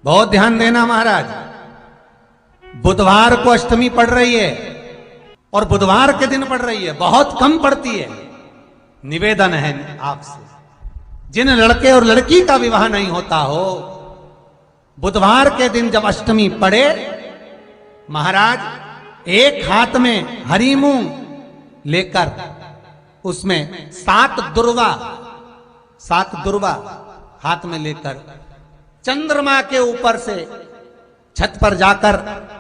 बहुत ध्यान देना महाराज, बुधवार को अष्टमी पड़ रही है और बुधवार के दिन पड़ रही है, बहुत कम पड़ती है। निवेदन है आपसे, जिन लड़के और लड़की का विवाह नहीं होता हो, बुधवार के दिन जब अष्टमी पड़े, महाराज एक हाथ में हरी मूंग लेकर उसमें 7 दुर्वा हाथ में लेकर चंद्रमा के ऊपर से छत पर जाकर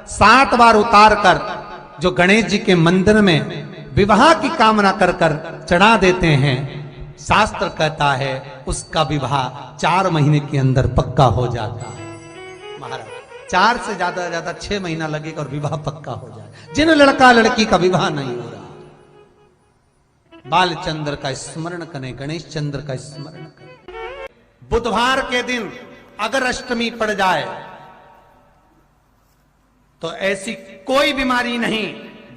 7 बार उतार कर जो गणेश जी के मंदिर में विवाह की कामना कर कर चढ़ा देते हैं, शास्त्र कहता है उसका विवाह 4 महीने के अंदर पक्का हो जाता है। महाराज 4 से ज्यादा 6 महीना लगेगा और विवाह पक्का हो जाए। जिन लड़का लड़की का विवाह नहीं हो रहा, बालचंद्र का स्मरण करें, गणेश चंद्र का स्मरण करें। बुधवार के दिन अगर अष्टमी पड़ जाए तो ऐसी कोई बीमारी नहीं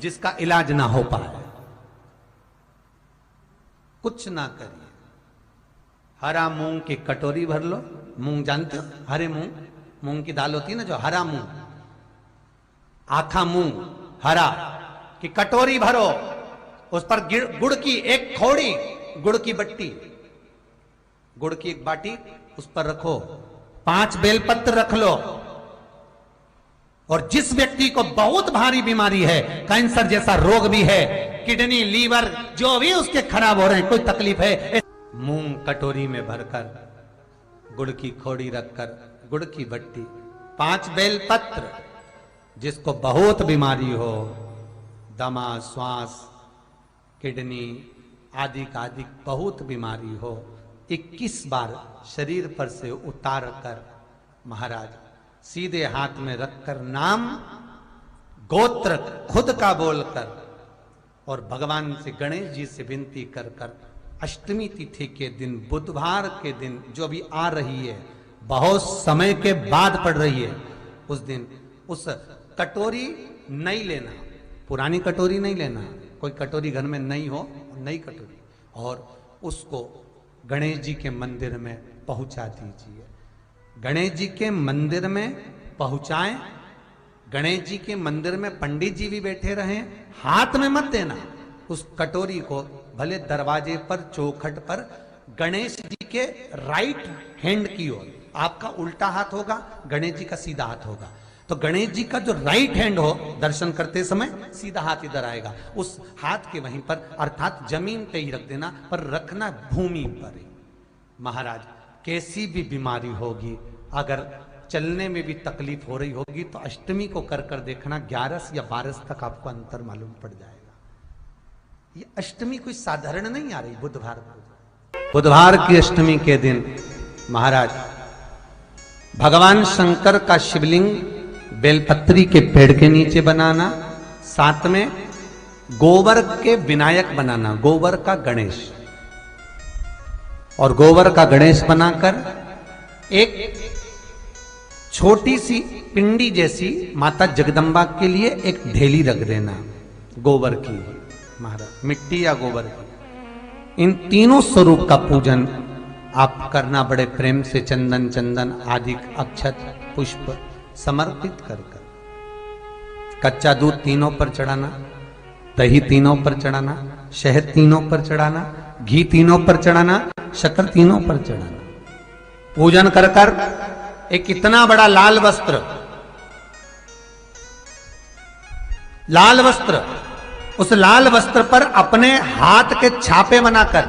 जिसका इलाज ना हो पाए। कुछ ना करिए, हरा मूंग की कटोरी भर लो। मूंग जानते हो, हरे मूंग की दाल होती है ना, जो हरा मूंग, आखा मूंग हरा की कटोरी भरो, उस पर गुड़ की एक थोड़ी गुड़ की बट्टी, गुड़ की एक बाटी उस पर रखो, 5 बेलपत्र रख लो। और जिस व्यक्ति को बहुत भारी बीमारी है, कैंसर जैसा रोग भी है, किडनी लीवर जो भी उसके खराब हो रहे हैं, कोई तकलीफ है, मूंग कटोरी में भरकर, गुड़ की खोड़ी रखकर, गुड़ की बट्टी, 5 बेलपत्र, जिसको बहुत बीमारी हो, दमा, श्वास, किडनी आदि का आदि बहुत बीमारी हो, 21 बार शरीर पर से उतार कर महाराज सीधे हाथ में रखकर नाम गोत्र खुद का बोलकर और भगवान से गणेश जी से विनती कर कर अष्टमी तिथि के दिन, बुधवार के दिन जो भी आ रही है, बहुत समय के बाद पड़ रही है, उस दिन उस कटोरी नहीं लेना, पुरानी कटोरी नहीं लेना, कोई कटोरी घर में नहीं हो, नई कटोरी, और उसको गणेश जी के मंदिर में पहुंचा दीजिए। गणेश जी के मंदिर में पहुंचाएं, गणेश जी के मंदिर में पंडित जी भी बैठे रहें, हाथ में मत देना उस कटोरी को, भले दरवाजे पर चौखट पर गणेश जी के राइट हैंड की ओर, आपका उल्टा हाथ होगा, गणेश जी का सीधा हाथ होगा, तो गणेश जी का जो राइट हैंड हो, दर्शन करते समय सीधा हाथ इधर आएगा, उस हाथ के वहीं पर अर्थात जमीन पे ही रख देना, पर रखना भूमि पर ही। महाराज कैसी भी बीमारी होगी, अगर चलने में भी तकलीफ हो रही होगी, तो अष्टमी को कर कर देखना, 11 या 12 तक आपको अंतर मालूम पड़ जाएगा। ये अष्टमी कोई साधारण नहीं आ रही, बुधवार की अष्टमी के दिन महाराज भगवान शंकर का शिवलिंग बेलपत्री के पेड़ के नीचे बनाना, साथ में गोबर के विनायक बनाना, गोबर का गणेश, और गोबर का गणेश बनाकर एक छोटी सी पिंडी जैसी माता जगदम्बा के लिए एक ढेली रख देना, गोबर की, महाराज मिट्टी या गोबर की। इन तीनों स्वरूप का पूजन आप करना बड़े प्रेम से, चंदन आदि अक्षत पुष्प समर्पित कर कर, कच्चा दूध तीनों पर चढ़ाना, दही तीनों पर चढ़ाना, शहद तीनों पर चढ़ाना, घी तीनों पर चढ़ाना, शक्कर तीनों पर चढ़ाना। पूजन कर कर एक इतना बड़ा लाल वस्त्र, उस लाल वस्त्र पर अपने हाथ के छापे बनाकर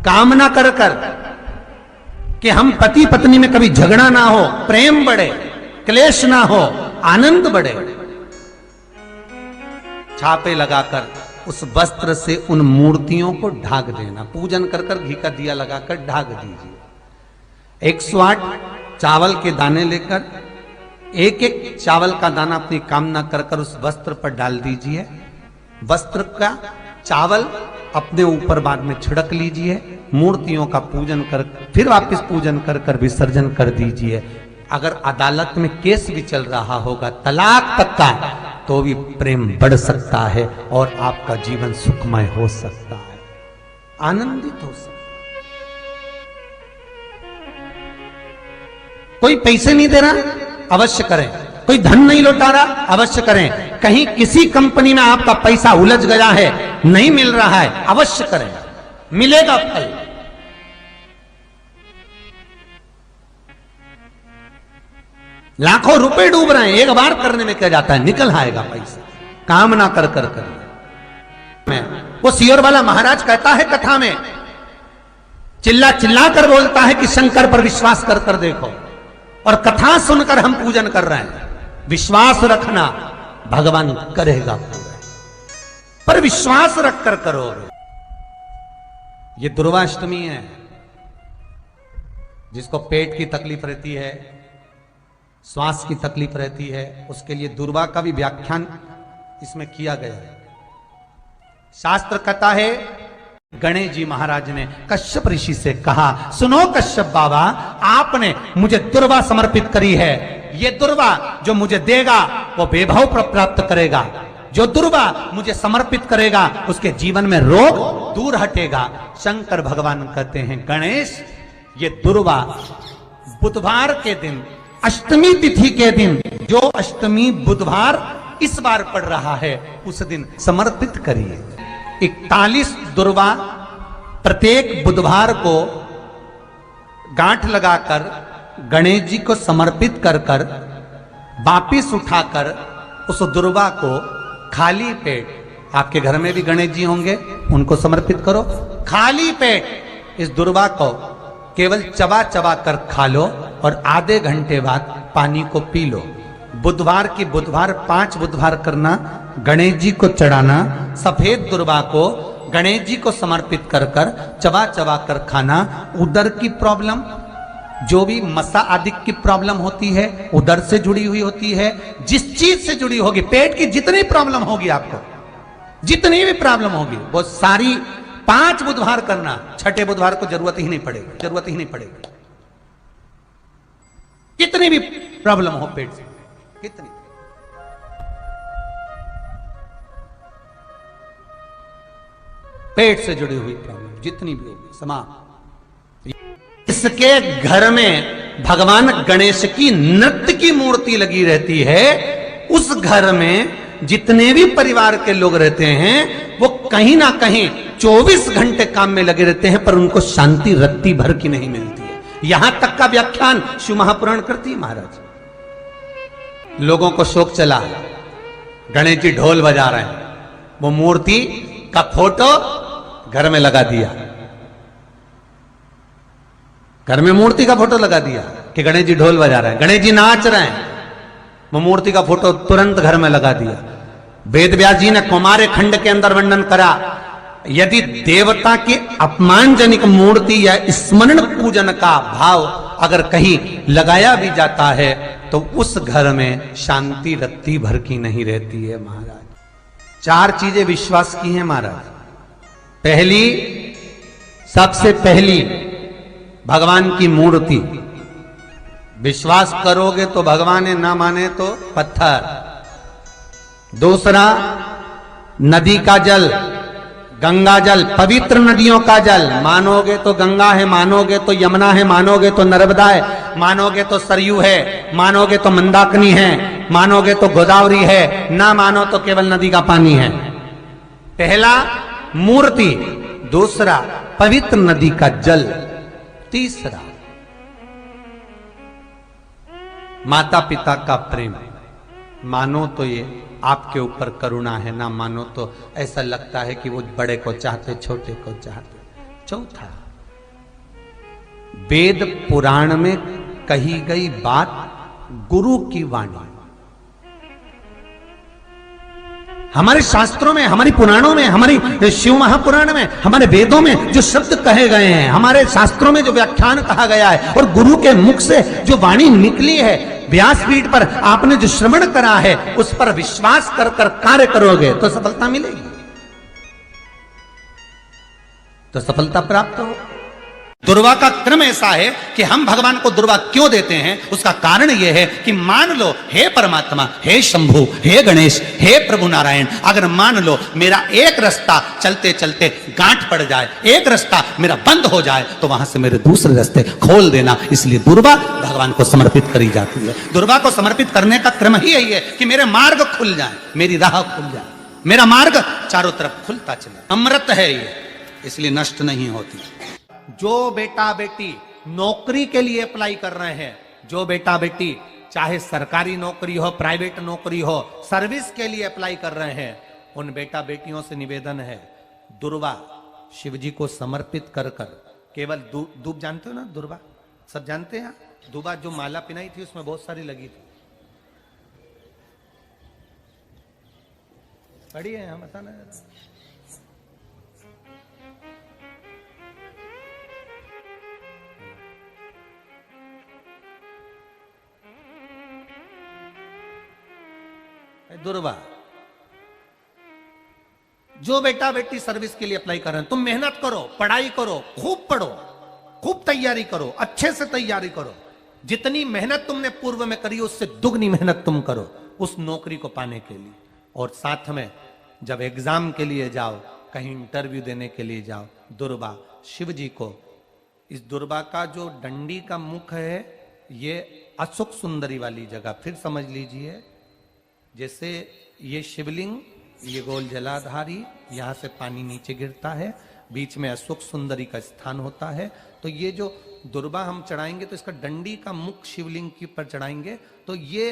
कामना कर कर कि हम पति पत्नी में कभी झगड़ा ना हो, प्रेम बढ़े, क्लेश ना हो, आनंद बढ़े, छापे लगाकर उस वस्त्र से उन मूर्तियों को ढाक देना। पूजन कर कर घी का दिया लगाकर ढाक दीजिए। 108 चावल के दाने लेकर एक एक चावल का दाना अपनी कामना कर कर उस वस्त्र पर डाल दीजिए। वस्त्र का चावल अपने ऊपर बाद में छिड़क लीजिए, मूर्तियों का पूजन कर फिर वापस पूजन कर कर विसर्जन कर दीजिए। अगर अदालत में केस भी चल रहा होगा तलाक तक का, तो भी प्रेम बढ़ सकता है और आपका जीवन सुखमय हो सकता है, आनंदित हो सकता है। कोई पैसे नहीं दे रहा, अवश्य करें। कोई धन नहीं लौटा रहा, अवश्य करें। कहीं किसी कंपनी में आपका पैसा उलझ गया है, नहीं मिल रहा है, अवश्य करें, मिलेगा फल। लाखों रुपए डूब रहे हैं, एक बार करने में क्या जाता है, निकल आएगा पैसा, काम ना कर कर कर। वो सियोर वाला महाराज कहता है कथा में, चिल्ला चिल्ला कर बोलता है कि शंकर पर विश्वास कर कर देखो, और कथा सुनकर हम पूजन कर रहे हैं। विश्वास रखना, भगवान करेगा पूरा, पर विश्वास रख कर करोगे। ये दुर्वाष्टमी है, जिसको पेट की तकलीफ रहती है, श्वास की तकलीफ रहती है, उसके लिए दुर्वा का भी व्याख्यान इसमें किया गया है। शास्त्र कहता है, गणेश जी महाराज ने कश्यप ऋषि से कहा, सुनो कश्यप बाबा, आपने मुझे दुर्वा समर्पित करी है, ये दुर्वा जो मुझे देगा वो वैभव प्राप्त करेगा, जो दुर्वा मुझे समर्पित करेगा उसके जीवन में रोग दूर हटेगा। शंकर भगवान कहते हैं, गणेश ये दुर्वा बुधवार के दिन, अष्टमी तिथि के दिन, जो अष्टमी बुधवार इस बार पड़ रहा है, उस दिन समर्पित करिए। 41 दुर्वा प्रत्येक बुधवार को गांठ लगाकर गणेश जी को समर्पित कर कर वापिस उठाकर उस दुर्वा को खाली पेट, आपके घर में भी गणेश जी होंगे, उनको समर्पित करो। खाली पेट इस दुर्वा को केवल चबा चबा कर खा लो और आधे घंटे बाद पानी को पी लो। बुधवार की बुधवार 5 बुधवार करना, गणेश जी को चढ़ाना, सफेद दुर्वा को गणेश जी को समर्पित कर कर चबा चबा कर खाना। उदर की प्रॉब्लम, जो भी मसा आदि की प्रॉब्लम होती है, उदर से जुड़ी हुई होती है, जिस चीज से जुड़ी होगी, पेट की जितनी प्रॉब्लम होगी, आपको जितनी भी प्रॉब्लम होगी, वो सारी 5 बुधवार करना। छठे बुधवार को जरूरत ही नहीं पड़ेगी, जरूरत ही नहीं पड़ेगी। कितनी भी प्रॉब्लम हो पेट से, कितनी, पेट से जुड़ी हुई प्रॉब्लम जितनी भी होगी, समाप्त। इसके घर में भगवान गणेश की नृत्य की मूर्ति लगी रहती है। उस घर में जितने भी परिवार के लोग रहते हैं, वो कहीं ना कहीं 24 घंटे काम में लगे रहते हैं, पर उनको शांति रत्ती भर की नहीं मिलती है। यहां तक का व्याख्यान शिव महापुराण करती है महाराज। लोगों को शौक चला, गणेश जी ढोल बजा रहे हैं, वो मूर्ति का फोटो घर में लगा दिया, घर में मूर्ति का फोटो लगा दिया कि गणेश जी ढोल बजा रहे हैं, गणेश जी नाच रहे हैं, वो मूर्ति का फोटो तुरंत घर में लगा दिया। वेद व्यास जी ने कुमार खंड के अंदर वर्णन करा, यदि देवता की अपमानजनक मूर्ति या स्मरण पूजन का भाव अगर कहीं लगाया भी जाता है, तो उस घर में शांति रत्ती भर की नहीं रहती है महाराज। 4 चीजें विश्वास की हैं महाराज। पहली, सबसे पहली, भगवान की मूर्ति। विश्वास करोगे तो भगवान है, ना माने तो पत्थर। दूसरा, नदी का जल, गंगा जल, पवित्र नदियों का जल। मानोगे तो गंगा है, मानोगे तो यमुना है, मानोगे तो नर्मदा है, मानोगे तो सरयू है, मानोगे तो मंदाकिनी है, मानोगे तो गोदावरी है, ना मानो तो केवल नदी का पानी है। पहला मूर्ति, दूसरा पवित्र नदी का जल, तीसरा माता पिता का प्रेम। मानो तो ये आपके ऊपर करुणा है, ना मानो तो ऐसा लगता है कि वो बड़े को चाहते, छोटे को चाहते। चौथा, वेद पुराण में कही गई बात गुरु की वाणी। हमारे शास्त्रों में, हमारी पुराणों में, हमारी शिव महापुराण में, हमारे वेदों में जो शब्द कहे गए हैं, हमारे शास्त्रों में जो व्याख्यान कहा गया है, और गुरु के मुख से जो वाणी निकली है, व्यासपीठ पर आपने जो श्रवण करा है, उस पर विश्वास कर कर कार्य करोगे तो सफलता मिलेगी, तो सफलता प्राप्त हो। दुर्वा का क्रम ऐसा है कि हम भगवान को दुर्वा क्यों देते हैं, उसका कारण यह है कि मान लो हे परमात्मा, हे शंभु, हे गणेश, हे प्रभु नारायण, अगर मान लो मेरा एक रास्ता चलते चलते गांठ पड़ जाए, एक रास्ता मेरा बंद हो जाए, तो वहां से मेरे दूसरे रास्ते खोल देना। इसलिए दुर्वा भगवान को समर्पित करी जाती है। दुर्वा को समर्पित करने का क्रम ही यही है कि मेरे मार्ग खुल जाए, मेरी राह खुल जाए, मेरा मार्ग चारों तरफ खुलता चले। अमृत है ये, इसलिए नष्ट नहीं होती। जो बेटा बेटी नौकरी के लिए अप्लाई कर रहे हैं, जो बेटा बेटी चाहे सरकारी नौकरी हो, प्राइवेट नौकरी हो, सर्विस के लिए अप्लाई कर रहे हैं, उन बेटा बेटियों से निवेदन है, दुर्वा शिव जी को समर्पित कर कर केवल दूब जानते हो ना, दुर्वा सब जानते हैं। दुर्वा जो माला पिनाई थी उसमें बहुत सारी लगी थी, पढ़ी है, हम बताना जरा। दुर्वा, जो बेटा बेटी सर्विस के लिए अप्लाई कर रहे हैं, तुम मेहनत करो, पढ़ाई करो, खूब पढ़ो, खूब तैयारी करो, अच्छे से तैयारी करो। जितनी मेहनत तुमने पूर्व में करी उससे दुगनी मेहनत तुम करो उस नौकरी को पाने के लिए। और साथ में जब एग्जाम के लिए जाओ, कहीं इंटरव्यू देने के लिए जाओ, दुर्वा शिव जी को, इस दुर्वा का जो डंडी का मुख है ये अशोक सुंदरी वाली जगह, फिर समझ लीजिए जैसे ये शिवलिंग, ये गोल जलाधारी, यहां से पानी नीचे गिरता है, बीच में अशोक सुंदरी का स्थान होता है। तो ये जो दुर्वा हम चढ़ाएंगे तो इसका डंडी का मुख शिवलिंग के ऊपर चढ़ाएंगे, तो ये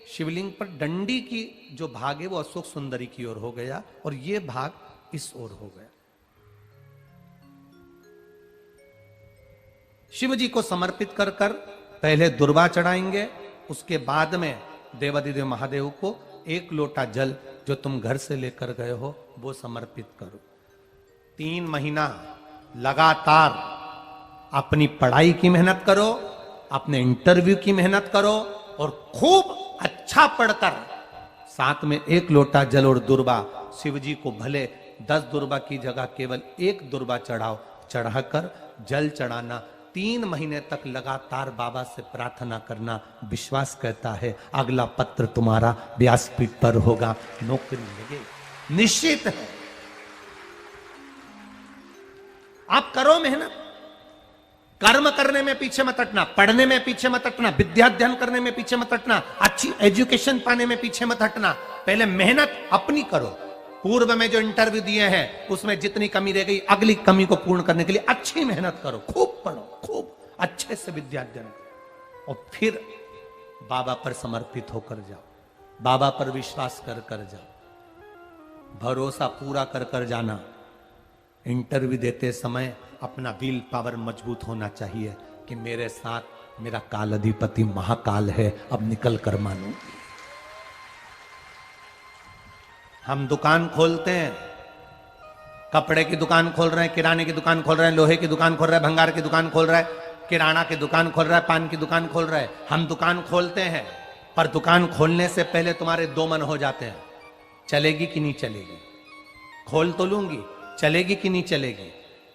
शिवलिंग पर डंडी की जो भाग है वो अशोक सुंदरी की ओर हो गया और ये भाग इस ओर हो गया। शिव जी को समर्पित कर कर पहले दुर्वा चढ़ाएंगे, उसके बाद में देवाधिदेव महादेव को एक लोटा जल जो तुम घर से लेकर गए हो वो समर्पित करो। 3 महीना लगातार अपनी पढ़ाई की मेहनत करो, अपने इंटरव्यू की मेहनत करो और खूब अच्छा पढ़कर साथ में एक लोटा जल और दुर्वा, शिव जी को भले 10 दुर्वा की जगह केवल एक दुर्वा चढ़ाओ, चढ़ाकर जल चढ़ाना। 3 महीने तक लगातार बाबा से प्रार्थना करना। विश्वास कहता है अगला पत्र तुम्हारा व्यासपीठ पर होगा, नौकरी लगेगी, निश्चित है। आप करो मेहनत, कर्म करने में पीछे मत हटना, पढ़ने में पीछे मत हटना, विद्या अध्ययन करने में पीछे मत हटना, अच्छी एजुकेशन पाने में पीछे मत हटना। पहले मेहनत अपनी करो। पूर्व में जो इंटरव्यू दिए हैं उसमें जितनी कमी रह गई, अगली कमी को पूर्ण करने के लिए अच्छी मेहनत करो, खूब पढ़ो, खूब अच्छे से विद्या अध्ययन करो और फिर बाबा पर समर्पित होकर जाओ, बाबा पर विश्वास कर कर जाओ, भरोसा पूरा कर कर जाना। इंटरव्यू देते समय अपना विल पावर मजबूत होना चाहिए कि मेरे साथ मेरा काल अधिपति महाकाल है, अब निकल कर मानो। हम दुकान खोलते हैं, कपड़े की दुकान खोल रहे हैं, किराने की दुकान खोल रहे हैं, लोहे की दुकान खोल रहे हैं, भंगार की दुकान खोल रहे हैं, किराना की दुकान खोल रहा है, पान की दुकान खोल रहा है। हम दुकान खोलते हैं, पर दुकान खोलने से पहले तुम्हारे 2 मन हो जाते हैं, चलेगी कि नहीं चलेगी, खोल तो लूंगी, चलेगी कि नहीं चलेगी।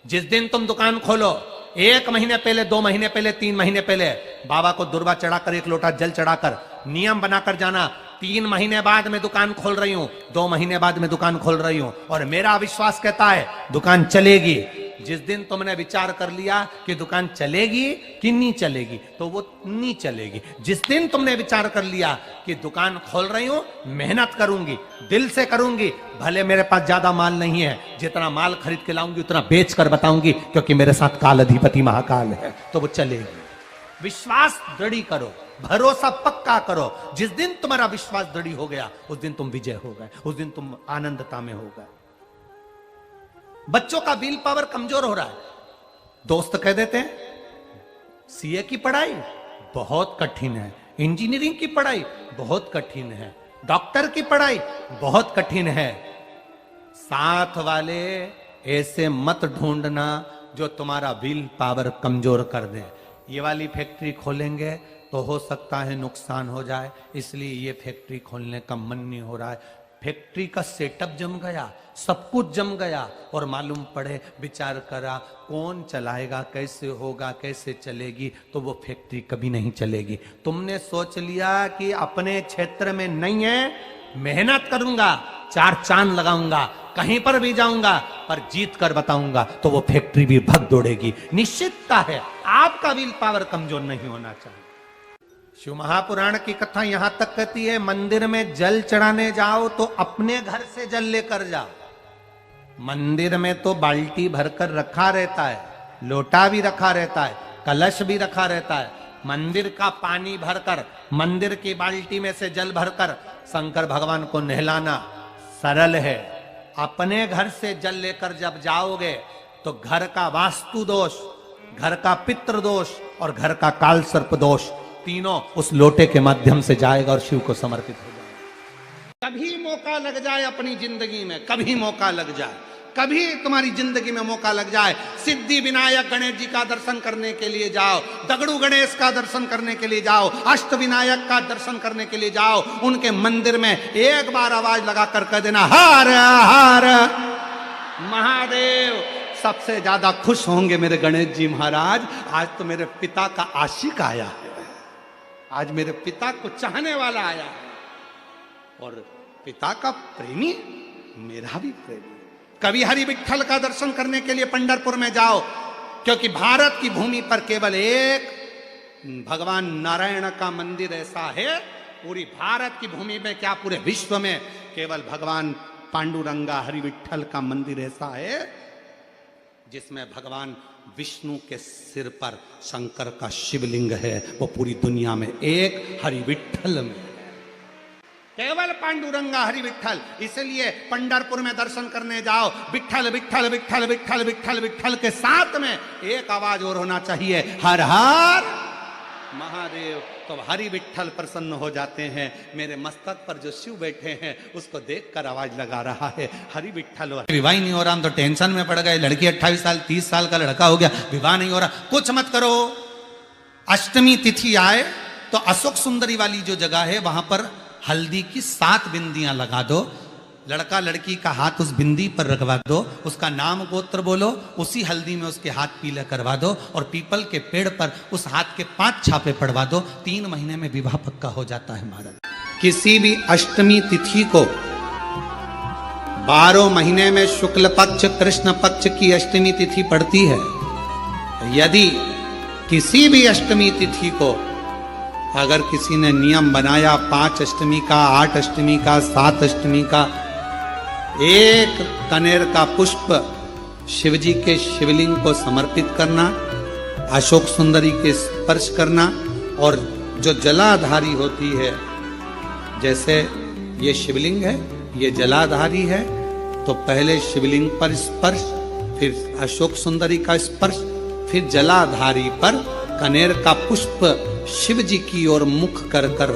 जिस दिन तुम दुकान खोलो 1 महीने पहले, 2 महीने पहले, 3 महीने पहले बाबा को दुर्वा चढ़ाकर, एक लोटा जल चढ़ाकर नियम बनाकर जाना, 3 महीने बाद मैं दुकान खोल रही हूं, 2 महीने बाद मैं दुकान खोल रही हूं और मेरा विश्वास कहता है दुकान चलेगी। जिस दिन तुमने विचार कर लिया कि दुकान चलेगी कि नहीं चलेगी, तो वो नहीं चलेगी। जिस दिन तुमने विचार कर लिया कि दुकान खोल रही हूं, मेहनत करूंगी, दिल से करूंगी, भले मेरे पास ज्यादा माल नहीं है, जितना माल खरीद के लाऊंगी उतना बेच कर बताऊंगी, क्योंकि मेरे साथ काल अधिपति महाकाल है, तो वो चलेगी। विश्वास दृढ़ करो, भरोसा पक्का करो। जिस दिन तुम्हारा विश्वास दृढ़ हो गया उस दिन तुम विजय हो गए, उस दिन तुम आनंदता में हो गए। बच्चों का विल पावर कमजोर हो रहा है, दोस्त कह देते हैं सीए की पढ़ाई बहुत कठिन है, इंजीनियरिंग की पढ़ाई बहुत कठिन है, डॉक्टर की पढ़ाई बहुत कठिन है। साथ वाले ऐसे मत ढूंढना जो तुम्हारा विल पावर कमजोर कर दे। ये वाली फैक्ट्री खोलेंगे तो हो सकता है नुकसान हो जाए, इसलिए ये फैक्ट्री खोलने का मन नहीं हो रहा है। फैक्ट्री का सेटअप जम गया, सब कुछ जम गया, और मालूम पड़े, विचार करा कौन चलाएगा, कैसे होगा, कैसे चलेगी, तो वो फैक्ट्री कभी नहीं चलेगी। तुमने सोच लिया कि अपने क्षेत्र में नहीं है, मेहनत करूंगा, 4 चांद लगाऊंगा, कहीं पर भी जाऊंगा, पर जीत कर बताऊंगा, तो वो फैक्ट्री भी भग दौड़ेगी। निश्चितता है, आपका विल पावर कमजोर नहीं होना चाहिए। शिव महापुराण की कथा यहां तक कहती है, मंदिर में जल चढ़ाने जाओ तो अपने घर से जल लेकर जाओ। मंदिर में तो बाल्टी भरकर रखा रहता है, लोटा भी रखा रहता है, कलश भी रखा रहता है। मंदिर का पानी भरकर, मंदिर की बाल्टी में से जल भरकर शंकर भगवान को नहलाना सरल है। अपने घर से जल लेकर जब जाओगे तो घर का वास्तु दोष, घर का पितृ दोष और घर का काल सर्प दोष तीनों उस लोटे के माध्यम से जाएगा और शिव को समर्पित हो जाएगा। कभी मौका लग जाए अपनी जिंदगी में, कभी मौका लग जाए, कभी तुम्हारी जिंदगी में मौका लग जाए, सिद्धि विनायक गणेश जी का दर्शन करने के लिए जाओ, दगड़ू गणेश का दर्शन करने के लिए जाओ, अष्ट विनायक का दर्शन करने के लिए जाओ, उनके मंदिर में एक बार आवाज लगा कर कह देना हर हर महादेव। सबसे ज्यादा खुश होंगे मेरे गणेश जी महाराज, आज तो मेरे पिता का आशिक आया है, आज मेरे पिता को चाहने वाला आया है, और पिता का प्रेमी मेरा भी प्रेमी। कभी हरि विठ्ठल का दर्शन करने के लिए पंढरपुर में जाओ, क्योंकि भारत की भूमि पर केवल एक भगवान नारायण का मंदिर ऐसा है, पूरी भारत की भूमि में क्या पूरे विश्व में केवल भगवान पांडुरंगा हरि विठ्ठल का मंदिर ऐसा है जिसमें भगवान विष्णु के सिर पर शंकर का शिवलिंग है। वो पूरी दुनिया में एक हरि विठ्ठल में, केवल पांडुरंगा हरि विठ्ठल। इसलिए पंढरपुर में दर्शन करने जाओ, विठ्ठल विठ्ठल विठ्ठल विठ्ठल विठ्ठल विठ्ठल के साथ में एक आवाज और होना चाहिए, हर हर महादेव। तो हरि विठ्ठल प्रसन्न हो जाते हैं। मेरे मस्तक पर जो शिव बैठे हैं उसको देखकर आवाज लगा रहा है, हरि विठ्ठल। विवाह नहीं हो रहा, हम तो टेंशन में पड़ गए, लड़की 28 साल 30 साल का लड़का हो गया, विवाह नहीं हो रहा। कुछ मत करो, अष्टमी तिथि आए तो अशोक सुंदरी वाली जो जगह है वहां पर हल्दी की 7 बिंदियां लगा दो, लड़का लड़की का हाथ उस बिंदी पर रखवा दो, उसका नाम गोत्र बोलो, उसी हल्दी में उसके हाथ पीला करवा दो, और पीपल के पेड़ पर उस हाथ के 5 छापे पड़वा दो। 3 महीने में विवाह पक्का हो जाता है महाराज। किसी भी अष्टमी तिथि को 12 महीने में शुक्ल पक्ष कृष्ण पक्ष की अष्टमी तिथि पड़ती है। यदि किसी भी अष्टमी तिथि को अगर किसी ने नियम बनाया 5 अष्टमी का, 8 अष्टमी का, 7 अष्टमी का, एक कनेर का पुष्प शिवजी के शिवलिंग को समर्पित करना, अशोक सुंदरी के स्पर्श करना, और जो जलाधारी होती है, जैसे ये शिवलिंग है, ये जलाधारी है, तो पहले शिवलिंग पर स्पर्श, फिर अशोक सुंदरी का स्पर्श, फिर जलाधारी पर कनेर का पुष्प शिव जी की ओर मुख कर कर,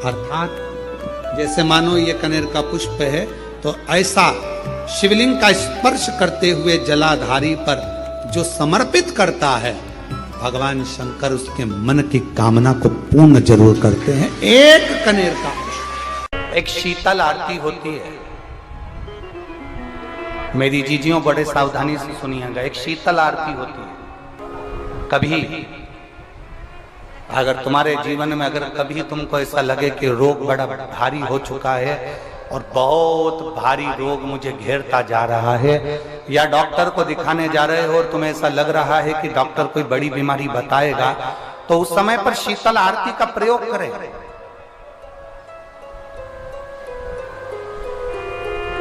अर्थात जैसे मानो ये कनेर का पुष्प है तो ऐसा शिवलिंग का स्पर्श करते हुए जलाधारी पर जो समर्पित करता है, भगवान शंकर उसके मन की कामना को पूर्ण जरूर करते हैं। एक कनेर का पुष्प। एक शीतल आरती होती है, मेरी जीजियों बड़े सावधानी से सुनिएगा। एक शीतल आरती होती है। कभी अगर तुम्हारे जीवन में अगर कभी तुमको ऐसा लगे कि रोग बड़ा भारी हो चुका है और बहुत भारी रोग मुझे घेरता जा रहा है, या डॉक्टर को दिखाने जा रहे हो और तुम्हें ऐसा लग रहा है कि डॉक्टर कोई बड़ी बीमारी बताएगा, तो उस समय पर शीतल आरती का प्रयोग करें।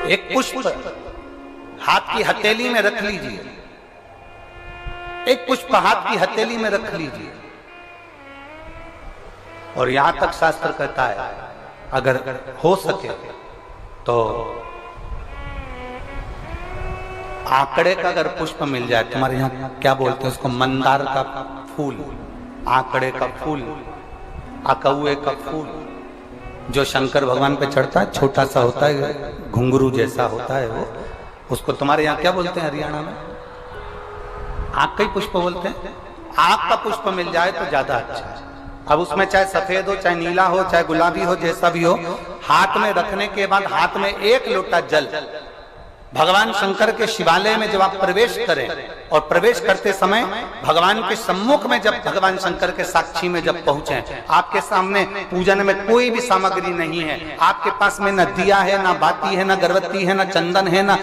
एक पुष्प हाथ की हथेली में रख लीजिए, एक पुष्प हाथ की हथेली में रख लीजिए, और यहां तक शास्त्र कहता है अगर हो सके तो आंकड़े का अगर पुष्प मिल जाए, तुम्हारे यहाँ क्या बोलते हैं उसको, मंदार का फूल, आंकड़े का फूल, अकौए का फूल, जो शंकर भगवान पे चढ़ता है, छोटा सा होता है, घुंघरू जैसा होता है वो, उसको तुम्हारे यहाँ क्या बोलते हैं हरियाणा में? आंख का ही पुष्प बोलते हैं। आंख का पुष्प मिल जाए तो ज्यादा अच्छा है। अब उसमें चाहे सफेद हो, चाहे नीला हो, चाहे गुलाबी हो, जैसा भी हो, हाथ में रखने के बाद हाथ में 1 लोटा जल भगवान शंकर के शिवालय में जब आप प्रवेश करें और प्रवेश करते समय भगवान के सम्मुख में जब भगवान शंकर के साक्षी में जब पहुंचे, आपके सामने पूजन में कोई भी सामग्री नहीं है, आपके पास में न दिया है, ना बाती है, ना गर्भवती है, ना चंदन है, ना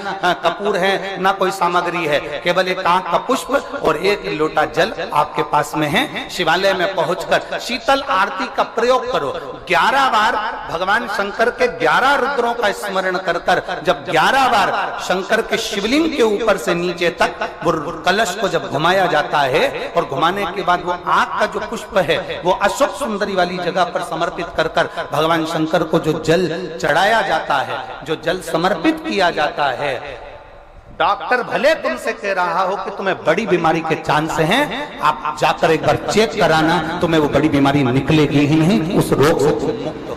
कपूर है, ना कोई सामग्री है, केवल एक आंख का पुष्प और 1 लोटा जल आपके पास में है। शिवालय में पहुंचकर शीतल आरती का प्रयोग करो। 11 बार भगवान शंकर के 11 रुद्रों का स्मरण कर कर जब 11 बार शंकर के शिवलिंग के ऊपर से नीचे तक वो कलश को जब घुमाया जाता है और घुमाने के बाद वो आग का जो पुष्प है वो अशोक सुंदरी वाली जगह पर समर्पित कर कर भगवान शंकर को जो जल चढ़ाया जाता है, जो जल समर्पित किया जाता है, डॉक्टर भले तुमसे कह रहा हो कि तुम्हें बड़ी बीमारी के चांस हैं, आप जाकर एक बार चेक कराना, तुम्हें वो बड़ी बीमारी निकलेगी ही नहीं, उस रोग से तुम मुक्त हो।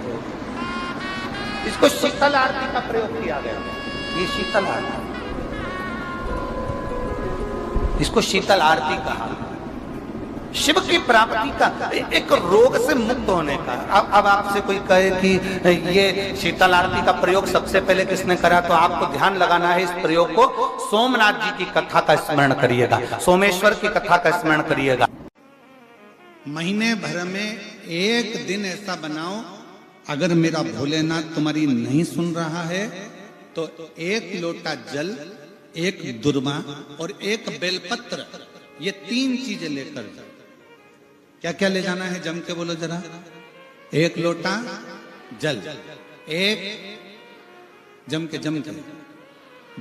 इसको शीतल आरती का प्रयोग किया गया। ये शीतल आरती, इसको शीतल आरती कहा। शिव की प्राप्ति का, एक रोग से मुक्त होने का। अब आपसे कोई कहे कि ये शीतल आरती का प्रयोग सबसे पहले किसने करा, तो आपको ध्यान लगाना है, इस प्रयोग को सोमनाथ जी की कथा का स्मरण करिएगा, सोमेश्वर की कथा का स्मरण करिएगा। महीने भर में 1 दिन ऐसा बनाओ, अगर मेरा भोलेनाथ तुम्हारी नहीं सुन रहा है तो 1 लोटा जल, 1 दुर्वा और 1 बेलपत्र, ये 3 चीजें लेकर जाओ। क्या क्या ले जाना है, जम के बोलो जरा। 1 लोटा जल, 1 जम के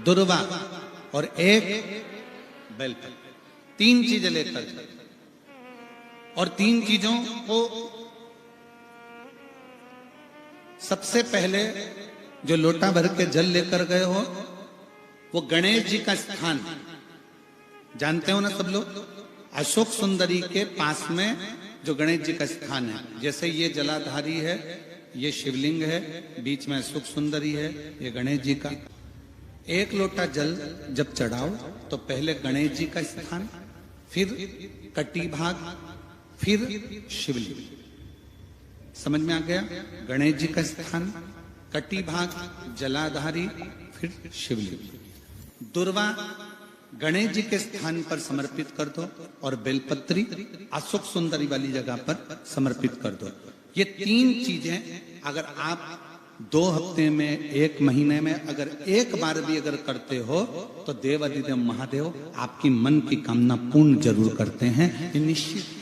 दुर्वा और 1 बेलपत्र, 3 चीजें लेकर जाओ। और 3 चीजों को सबसे पहले जो लोटा भर के जल लेकर गए हो वो गणेश जी का स्थान जानते हो ना सब लोग, अशोक सुंदरी के पास में जो गणेश जी का स्थान है, जैसे ये जलाधारी है, ये शिवलिंग है, बीच में अशोक सुंदरी है, ये गणेश जी का। 1 लोटा जल जब चढ़ाओ तो पहले गणेश जी का स्थान, फिर कटी भाग, फिर शिवलिंग। समझ में आ गया? गणेश जी का स्थान, कटी भाग, जलाधारी, फिर शिवलिंग। दुर्वा गणेश जी के स्थान पर समर्पित कर दो और बेलपत्री अशोक सुंदरी वाली जगह पर समर्पित कर दो। ये 3 चीजें अगर आप 2 हफ्ते में, 1 महीने में अगर 1 बार भी अगर करते हो तो देवाधिदेव महादेव आपकी मन की कामना पूर्ण जरूर करते हैं, ये निश्चित।